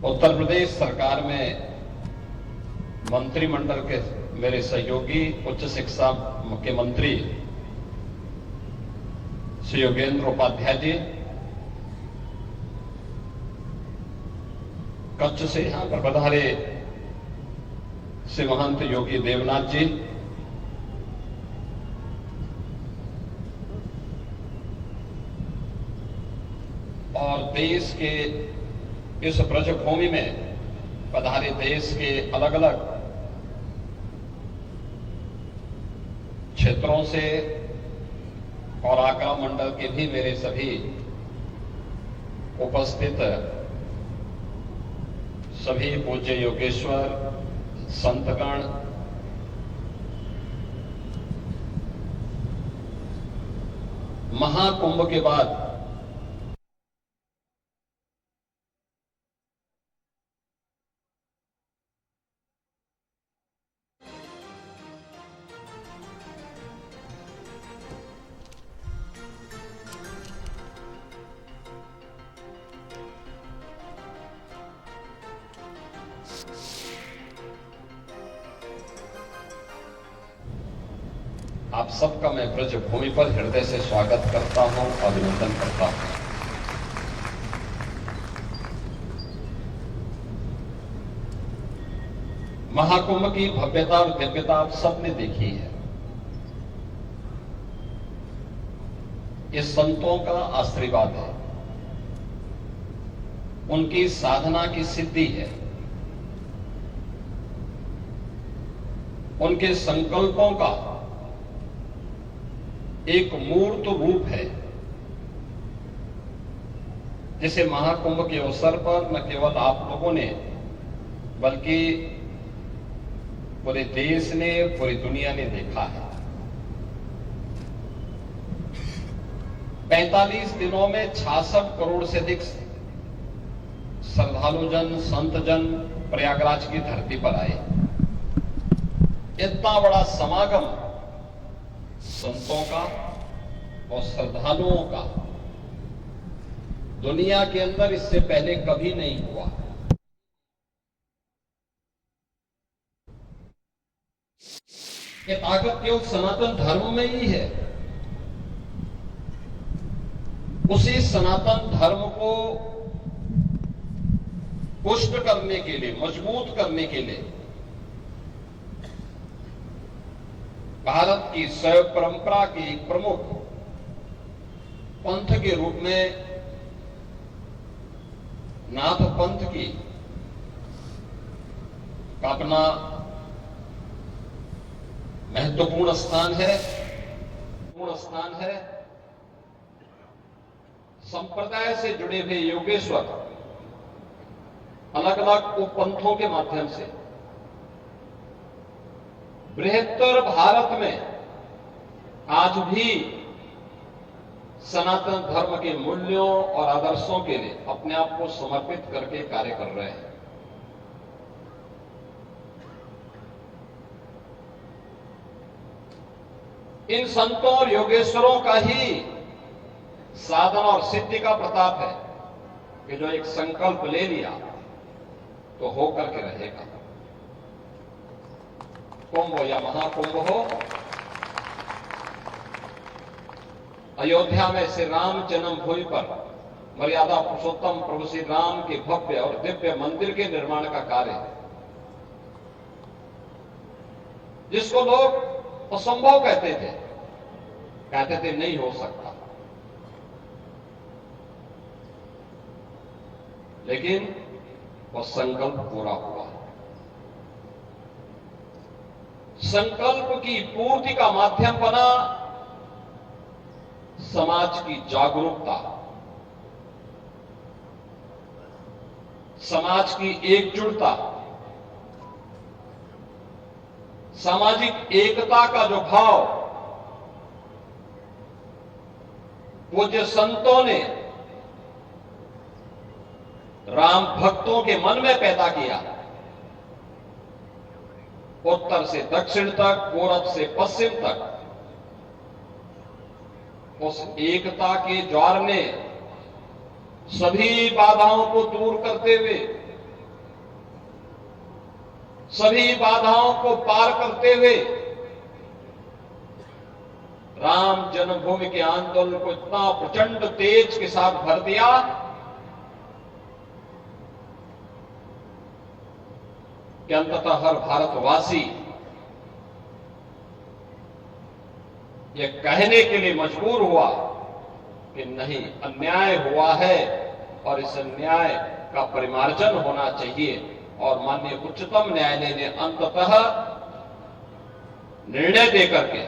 उत्तर प्रदेश सरकार में मंत्रिमंडल के मेरे सहयोगी उच्च शिक्षा मुख्यमंत्री श्री योगेंद्र उपाध्याय जी, कच्छ से यहां पर पधारे श्री महंत योगी देवनाथ जी, और देश के इस ब्रजभूमि में पधारे देश के अलग अलग क्षेत्रों से और आगरा मंडल के भी मेरे सभी उपस्थित सभी पूज्य योगेश्वर संतगण, महाकुंभ के बाद आप सबका मैं ब्रजभूमि पर हृदय से स्वागत करता हूं, अभिनंदन करता हूं। महाकुंभ की भव्यता और दिव्यता आप सबने देखी है। ये संतों का आशीर्वाद है, उनकी साधना की सिद्धि है, उनके संकल्पों का एक मूर्त रूप है, जिसे महाकुंभ के अवसर पर न केवल आप लोगों ने बल्कि पूरे देश ने, पूरी दुनिया ने देखा है। 45 दिनों में 66 करोड़ से अधिक श्रद्धालुजन, संतजन प्रयागराज की धरती पर आए। इतना बड़ा समागम संतों का और श्रद्धालुओं का दुनिया के अंदर इससे पहले कभी नहीं हुआ। ये ताकत केवल सनातन धर्म में ही है। उसी सनातन धर्म को पुष्ट करने के लिए, मजबूत करने के लिए भारत की शैव परंपरा के एक प्रमुख पंथ के रूप में नाथ पंथ की अपना महत्वपूर्ण स्थान है। संप्रदाय से जुड़े हुए योगेश्वर अलग अलग उपपंथों के माध्यम से बृहत्तर भारत में आज भी सनातन धर्म के मूल्यों और आदर्शों के लिए अपने आप को समर्पित करके कार्य कर रहे हैं। इन संतों और योगेश्वरों का ही साधन और सिद्धि का प्रताप है कि जो एक संकल्प ले लिया तो हो करके रहेगा। कुंभ हो या महाकुंभ हो, अयोध्या में श्री राम जन्मभूमि पर मर्यादा पुरुषोत्तम प्रभु श्री राम के भव्य और दिव्य मंदिर के निर्माण का कार्य है, जिसको लोग असंभव कहते थे नहीं हो सकता, लेकिन वो संकल्प पूरा हुआ। संकल्प की पूर्ति का माध्यम बना समाज की जागरूकता, समाज की एकजुटता, सामाजिक एकता का जो भाव पूज्य संतों ने राम भक्तों के मन में पैदा किया। उत्तर से दक्षिण तक, पूरब से पश्चिम तक उस एकता के ज्वार ने सभी बाधाओं को दूर करते हुए सभी बाधाओं को पार करते हुए राम जन्मभूमि के आंदोलन को इतना प्रचंड तेज के साथ भर दिया कि अंततः हर भारतवासी यह कहने के लिए मजबूर हुआ कि नहीं, अन्याय हुआ है और इस अन्याय का परिमार्जन होना चाहिए। और माननीय उच्चतम न्यायालय ने अंततः निर्णय देकर के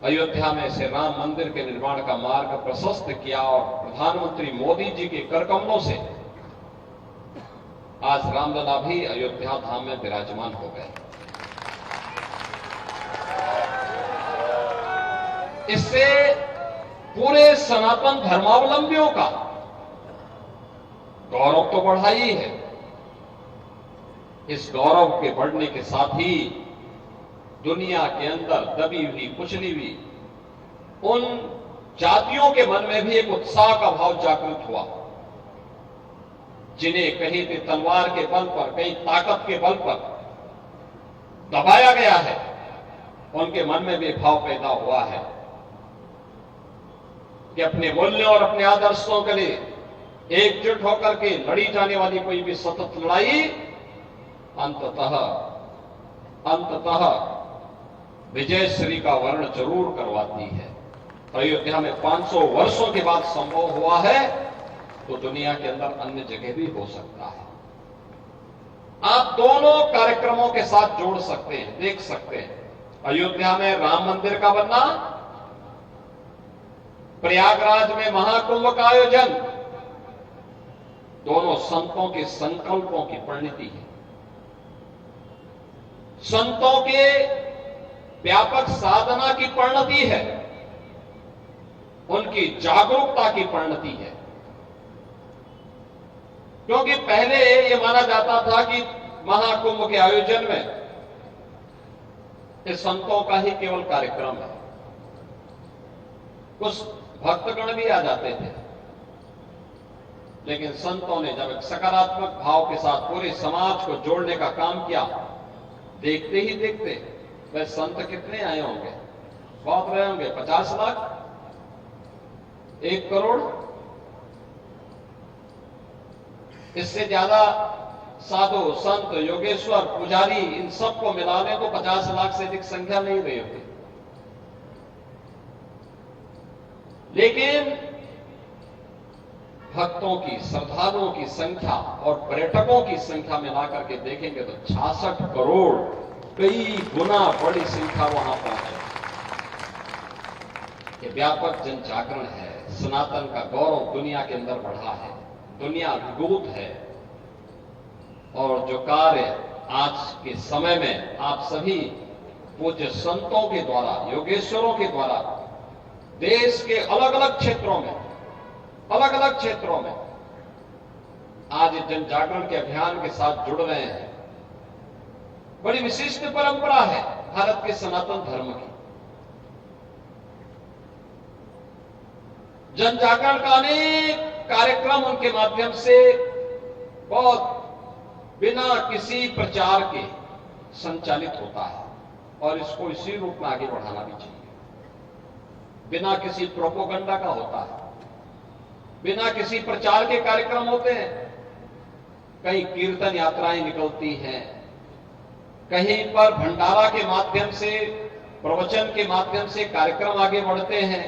अयोध्या में से राम मंदिर के निर्माण का मार्ग प्रशस्त किया और प्रधानमंत्री मोदी जी के करकमलों से आज रामलला भी अयोध्या धाम में विराजमान हो गए। इससे पूरे सनातन धर्मावलंबियों का गौरव तो बढ़ा ही है। इस गौरव के बढ़ने के साथ ही दुनिया के अंदर दबी हुई कुचली हुई उन जातियों के मन में भी एक उत्साह का भाव जागृत हुआ, जिन्हें कहीं भी तलवार के बल पर, कहीं ताकत के बल पर दबाया गया है, उनके मन में भी भाव पैदा हुआ है कि अपने मूल्यों और अपने आदर्शों के लिए एकजुट होकर के लड़ी जाने वाली कोई भी सतत लड़ाई अंततः विजयश्री का वर्ण जरूर करवाती है। अयोध्या में 500 वर्षों के बाद संभव हुआ है तो दुनिया के अंदर अन्य जगह भी हो सकता है। आप दोनों कार्यक्रमों के साथ जोड़ सकते हैं, देख सकते हैं। अयोध्या में राम मंदिर का बनना, प्रयागराज में महाकुंभ का आयोजन, दोनों संतों के संकल्पों की परिणति है। संतों के व्यापक साधना की परिणति है, उनकी जागरूकता की परिणति है। क्योंकि पहले यह माना जाता था कि महाकुंभ के आयोजन में इस संतों का ही केवल कार्यक्रम है। कुछ भक्तगण भी आ जाते थे, लेकिन संतों ने जब एक सकारात्मक भाव के साथ पूरे समाज को जोड़ने का काम किया, देखते ही देखते वह संत कितने आए होंगे? बहुत रहे होंगे, 50 लाख, 1 करोड़, इससे ज्यादा साधु, संत, योगेश्वर, पुजारी, इन सबको मिला लें तो 50 लाख से अधिक संख्या नहीं रही होती। लेकिन भक्तों की, श्रद्धालुओं की संख्या और पर्यटकों की संख्या मिलाकर के देखेंगे तो 66 करोड़, कई गुना बड़ी संख्या वहां पहुंचे। ये व्यापक जन जागरण है, सनातन का गौरव दुनिया के अंदर बढ़ा है, दुनिया विभूत है। और जो कार्य आज के समय में आप सभी पूज्य संतों के द्वारा, योगेश्वरों के द्वारा देश के अलग अलग क्षेत्रों में आज जन जागरण के अभियान के साथ जुड़ रहे हैं, बड़ी विशिष्ट परंपरा है भारत के सनातन धर्म की। जन जागरण का अनेक कार्यक्रम उनके माध्यम से बहुत बिना किसी प्रचार के संचालित होता है और इसको इसी रूप में आगे बढ़ाना भी चाहिए। बिना किसी प्रोपोगंडा का होता है, बिना किसी प्रचार के कार्यक्रम होते हैं। कहीं कीर्तन यात्राएं निकलती हैं, कहीं पर भंडारा के माध्यम से, प्रवचन के माध्यम से कार्यक्रम आगे बढ़ते हैं।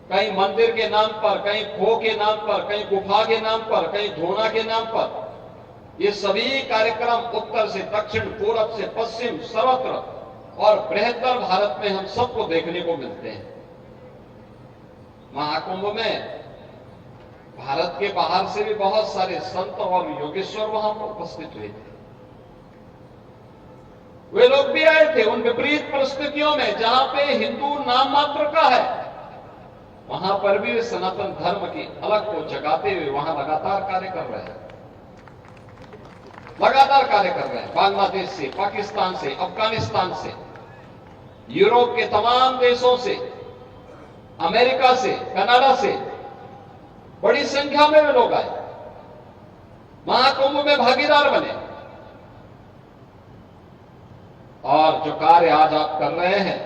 कहीं मंदिर के नाम पर, कहीं खो के नाम पर, कहीं गुफा के नाम पर, कहीं धोना के नाम पर, ये सभी कार्यक्रम उत्तर से दक्षिण, पूरब से पश्चिम, सर्वत्र और बृहत्तर भारत में हम सबको देखने को मिलते हैं। महाकुंभ में भारत के बाहर से भी बहुत सारे संत और योगेश्वर वहां पर उपस्थित हुए थे। वे लोग भी आए थे उन विपरीत परिस्थितियों में जहां पे हिंदू नाम मात्र का है, वहां पर भी वे सनातन धर्म की अलग को जगाते हुए वहां लगातार कार्य कर रहे हैं, बांग्लादेश से, पाकिस्तान से, अफगानिस्तान से, यूरोप के तमाम देशों से, अमेरिका से, कनाडा से बड़ी संख्या में वे लोग आए, महाकुंभ में भागीदार बने। और जो कार्य आज आप कर रहे हैं,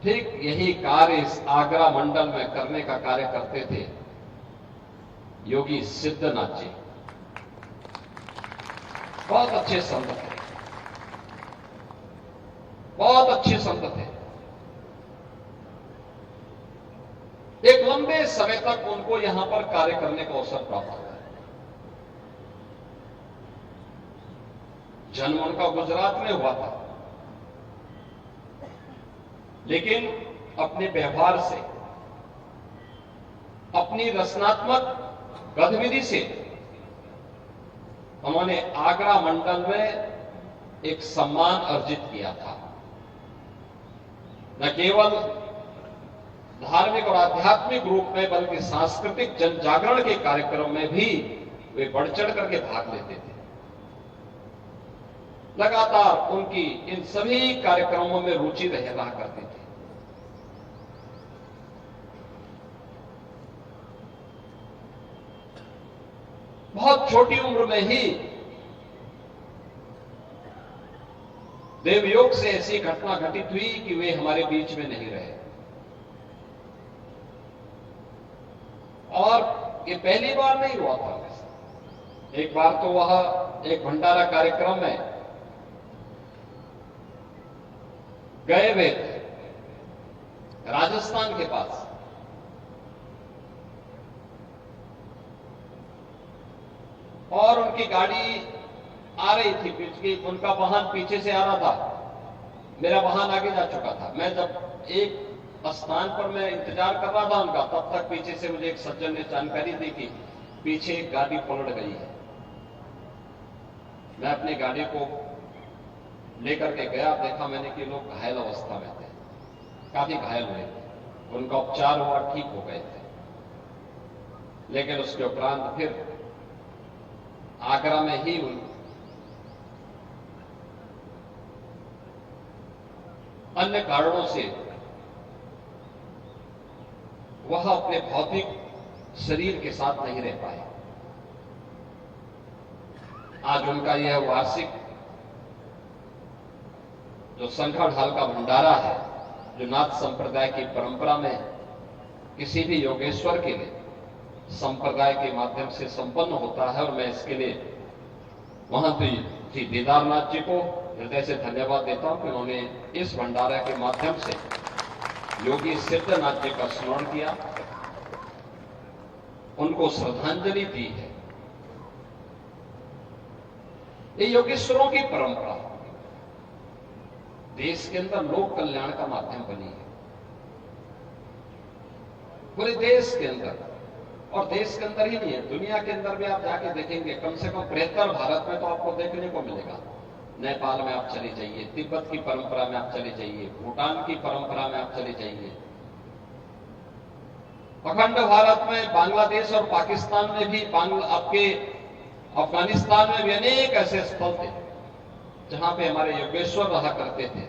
ठीक यही कार्य इस आगरा मंडल में करने का कार्य करते थे योगी सिद्धनाथ जी। बहुत अच्छे संत थे, बहुत अच्छे संत थे। एक लंबे समय तक उनको यहां पर कार्य करने का अवसर प्राप्त हुआ। जन्म उनका गुजरात में हुआ था, लेकिन अपने व्यवहार से, अपनी रचनात्मक गतिविधि से उन्होंने आगरा मंडल में एक सम्मान अर्जित किया था। न केवल धार्मिक और आध्यात्मिक रूप में, बल्कि सांस्कृतिक जन जागरण के कार्यक्रम में भी वे बढ़ चढ़ करके भाग लेते थे। लगातार उनकी इन सभी कार्यक्रमों में रुचि रहा करती थी। बहुत छोटी उम्र में ही देवयोग से ऐसी घटना घटित हुई कि वे हमारे बीच में नहीं रहे। और ये पहली बार नहीं हुआ था। एक बार तो वह एक भंडारा कार्यक्रम में गए हुए थे राजस्थान के पास, और उनकी गाड़ी आ रही थी, पीछे उनका वाहन पीछे से आ रहा था, मेरा वाहन आगे जा चुका था। मैं जब एक स्थान पर मैं इंतजार कर रहा था उनका, तब तक पीछे से मुझे एक सज्जन ने जानकारी दी कि पीछे एक गाड़ी पलट गई है। मैं अपनी गाड़ी को लेकर के गया, देखा मैंने कि लोग घायल अवस्था में थे, काफी घायल हुए थे, उनका उपचार हुआ, ठीक हो गए थे। लेकिन उसके उपरांत फिर आगरा में ही अन्य कारणों से वह अपने भौतिक शरीर के साथ नहीं रह पाए। आज उनका यह वार्षिक जो संखा ढाल का भंडारा है, जो नाथ संप्रदाय की परंपरा में किसी भी योगेश्वर के लिए संप्रदाय के माध्यम से संपन्न होता है, और मैं इसके लिए महंत श्री दीदारनाथ जी को हृदय से धन्यवाद देता हूं कि उन्होंने इस भंडारा के माध्यम से योगी सिद्धनाथ जी का स्मरण किया, उनको श्रद्धांजलि दी है। ये योगेश्वरों की परंपरा देश के अंदर लोक कल्याण का माध्यम बनी है, पूरे देश के अंदर। और देश के अंदर ही नहीं है, दुनिया के अंदर भी आप जाके देखेंगे, कम से कम 73 भारत में तो आपको देखने को मिलेगा। नेपाल में आप चले जाइए, तिब्बत की परंपरा में आप चले जाइए, भूटान की परंपरा में आप चले जाइए, अखंड भारत में बांग्लादेश और पाकिस्तान में भी, आपके अफगानिस्तान में भी अनेक ऐसे स्थल थे जहां पे हमारे योगेश्वर रहा करते थे,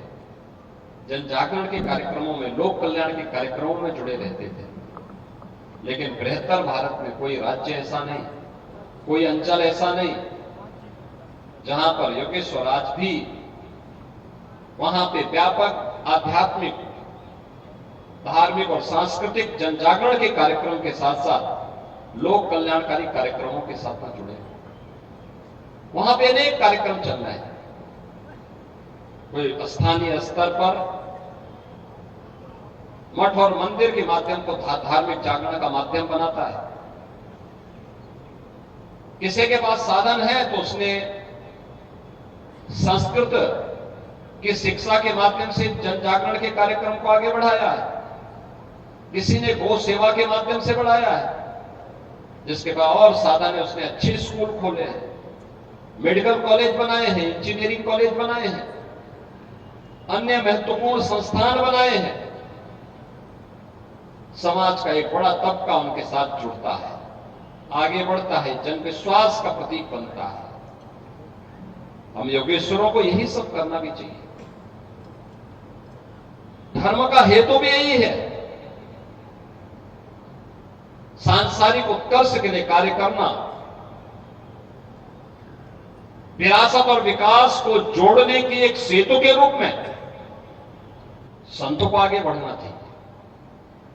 जन जागरण के कार्यक्रमों में, लोक कल्याण के कार्यक्रमों में जुड़े रहते थे। लेकिन बृहत्तर भारत में कोई राज्य ऐसा नहीं, कोई अंचल ऐसा नहीं जहां पर योगेश्वर आज भी वहां पे व्यापक आध्यात्मिक, धार्मिक और सांस्कृतिक जन जागरण के कार्यक्रम के साथ साथ लोक कल्याणकारी कार्यक्रमों के साथ न जुड़े। वहां पे अनेक कार्यक्रम चल रहे हैं। कोई स्थानीय स्तर पर मठ और मंदिर के माध्यम को धार्मिक जागरण का माध्यम बनाता है। किसी के पास साधन है तो उसने संस्कृत की शिक्षा के माध्यम से जन जागरण के कार्यक्रम को आगे बढ़ाया है, किसी ने गौ सेवा के माध्यम से बढ़ाया है, जिसके पास और साधन है उसने अच्छे स्कूल खोले हैं, मेडिकल कॉलेज बनाए हैं, इंजीनियरिंग कॉलेज बनाए हैं, अन्य महत्वपूर्ण संस्थान बनाए हैं। समाज का एक बड़ा तबका उनके साथ जुड़ता है, आगे बढ़ता है, जन विश्वास का प्रतीक बनता है। हम योगेश्वरों को यही सब करना भी चाहिए। धर्म का हेतु भी यही है, सांसारिक उत्कर्ष के लिए कार्य करना। विरासत और विकास को जोड़ने की एक सेतु के रूप में संतों को आगे बढ़ना चाहिए,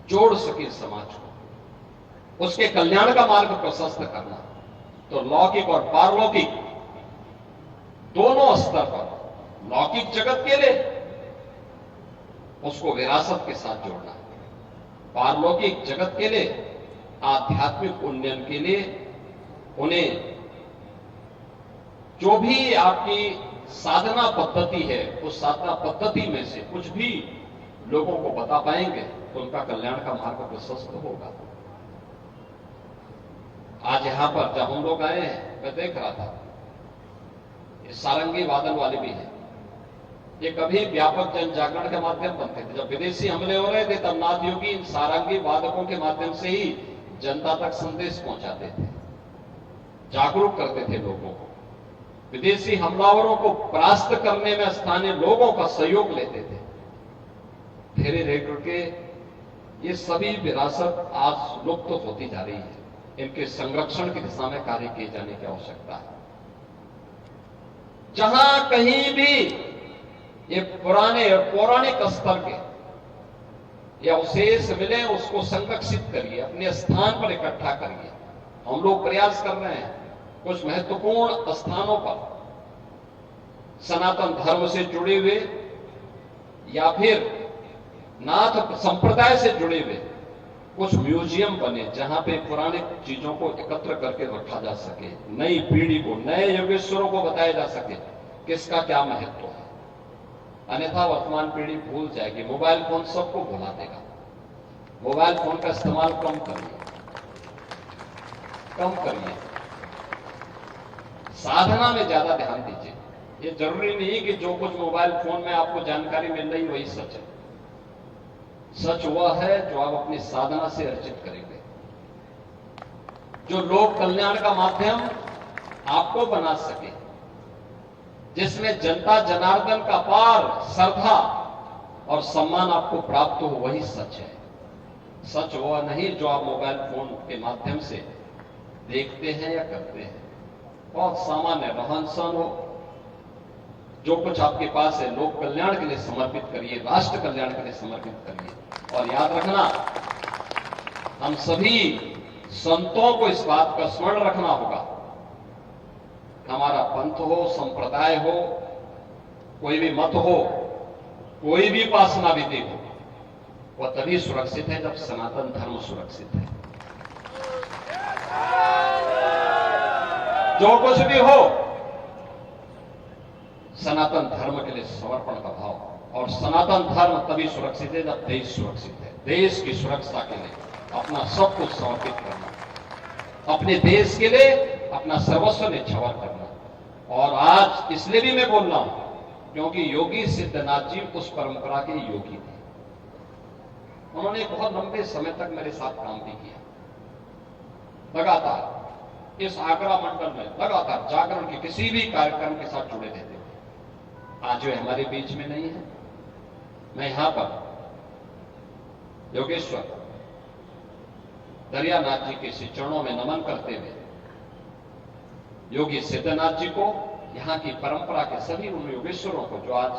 जोड़ सके समाज को, उसके कल्याण का मार्ग प्रशस्त करना। तो लौकिक और पारलौकिक दोनों स्तर पर, लौकिक जगत के लिए उसको विरासत के साथ जोड़ना, पारलौकिक जगत के लिए आध्यात्मिक उन्नयन के लिए उन्हें जो भी आपकी साधना पद्धति है, उस साधना पद्धति में से कुछ भी लोगों को बता पाएंगे तो उनका कल्याण का मार्ग प्रशस्त होगा। आज यहां पर जब हम लोग आए हैं, मैं देख रहा था, ये सारंगी वादन वाले भी हैं। ये कभी व्यापक जन जागरण के माध्यम बनते थे। जब विदेशी हमले हो रहे थे तब नाथ योगी इन सारंगी वादकों के माध्यम से ही जनता तक संदेश पहुंचाते थे, जागरूक करते थे लोगों को, विदेशी हमलावरों को परास्त करने में स्थानीय लोगों का सहयोग लेते थे। धीरे धीरे करके ये सभी विरासत आज लुप्त होती जा रही है। इनके संरक्षण की दिशा में कार्य किए जाने की आवश्यकता है। जहां कहीं भी ये पुराने और पौराणिक स्तर के या अवशेष मिले, उसको संरक्षित करिए, अपने स्थान पर इकट्ठा करिए। हम लोग प्रयास कर रहे हैं कुछ महत्वपूर्ण स्थानों पर सनातन धर्म से जुड़े हुए या फिर नाथ संप्रदाय से जुड़े हुए कुछ म्यूजियम बने, जहां पे पुरानी चीजों को एकत्र करके रखा जा सके, नई पीढ़ी को, नए योगेश्वरों को बताया जा सके किसका क्या महत्व है। अन्यथा वर्तमान पीढ़ी भूल जाएगी। मोबाइल फोन सबको भुला देगा। मोबाइल फोन का इस्तेमाल कम करिए, कम करिए, साधना में ज्यादा ध्यान दीजिए। ये जरूरी नहीं कि जो कुछ मोबाइल फोन में आपको जानकारी मिल रही वही सच है। सच वह है जो आप अपनी साधना से अर्जित करेंगे, जो लोक कल्याण का माध्यम आपको बना सके, जिसमें जनता जनार्दन का पार श्रद्धा और सम्मान आपको प्राप्त हो, वही सच है। सच वह नहीं जो आप मोबाइल फोन के माध्यम से देखते हैं या करते हैं। बहुत सामान्य रहन सहन हो, जो कुछ आपके पास है लोक कल्याण के लिए समर्पित करिए, राष्ट्र कल्याण के लिए समर्पित करिए। और याद रखना, हम सभी संतों को इस बात का स्मरण रखना होगा, हमारा पंथ हो, संप्रदाय हो, कोई भी मत हो, कोई भी उपासना विधि हो, वह तभी सुरक्षित है जब सनातन धर्म सुरक्षित है। जो कुछ भी हो, सनातन धर्म के लिए समर्पण का भाव, और सनातन धर्म तभी सुरक्षित है जब देश सुरक्षित है। देश की सुरक्षा के लिए अपना सब कुछ समर्पित करना, अपने देश के लिए अपना सर्वस्व न्यौछावर करना। और आज इसलिए भी मैं बोल रहा हूं क्योंकि योगी सिद्धनाथ जी उस परंपरा के योगी थे। उन्होंने बहुत लंबे समय तक मेरे साथ काम भी किया, लगातार इस आगरा मंडल में लगातार जागरण के किसी भी कार्यक्रम के साथ जुड़े रहते थे। आज वे हमारे बीच में नहीं है। मैं यहां पर योगेश्वर दरियानाथ जी के श्री चरणों में नमन करते हुए योगी सिद्धनाथ जी को, यहां की परंपरा के सभी उन योगेश्वरों को जो आज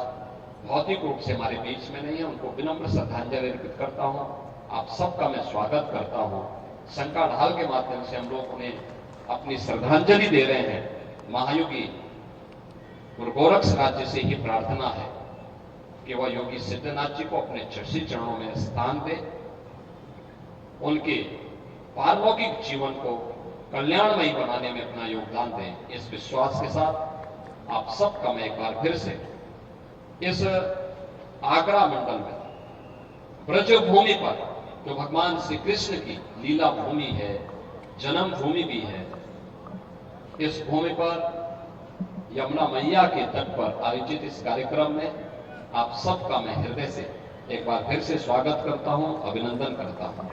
भौतिक रूप से हमारे बीच में नहीं है, उनको विनम्र श्रद्धांजलि अर्पित करता हूं। आप सबका मैं स्वागत करता हूं। शंका ढाल के माध्यम से हम लोग उन्हें अपनी श्रद्धांजलि दे रहे हैं। महायोगी गुरु गोरक्ष राज्य से ही प्रार्थना है कि वह योगी सिद्धनाथ जी को अपने श्री चरणों में स्थान दे, उनके पारलौकिक जीवन को कल्याणमयी बनाने में अपना योगदान दें। इस विश्वास के साथ आप सबका मैं एक बार फिर से इस आगरा मंडल में ब्रज भूमि पर, जो भगवान श्री कृष्ण की लीला भूमि है, जन्म भूमि भी है, इस भूमि पर यमुना मैया के तट पर आयोजित इस कार्यक्रम में आप सबका मैं हृदय से एक बार फिर से स्वागत करता हूं, अभिनंदन करता हूं।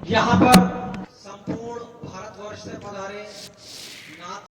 यहां पर संपूर्ण भारतवर्ष से पधारे नाथ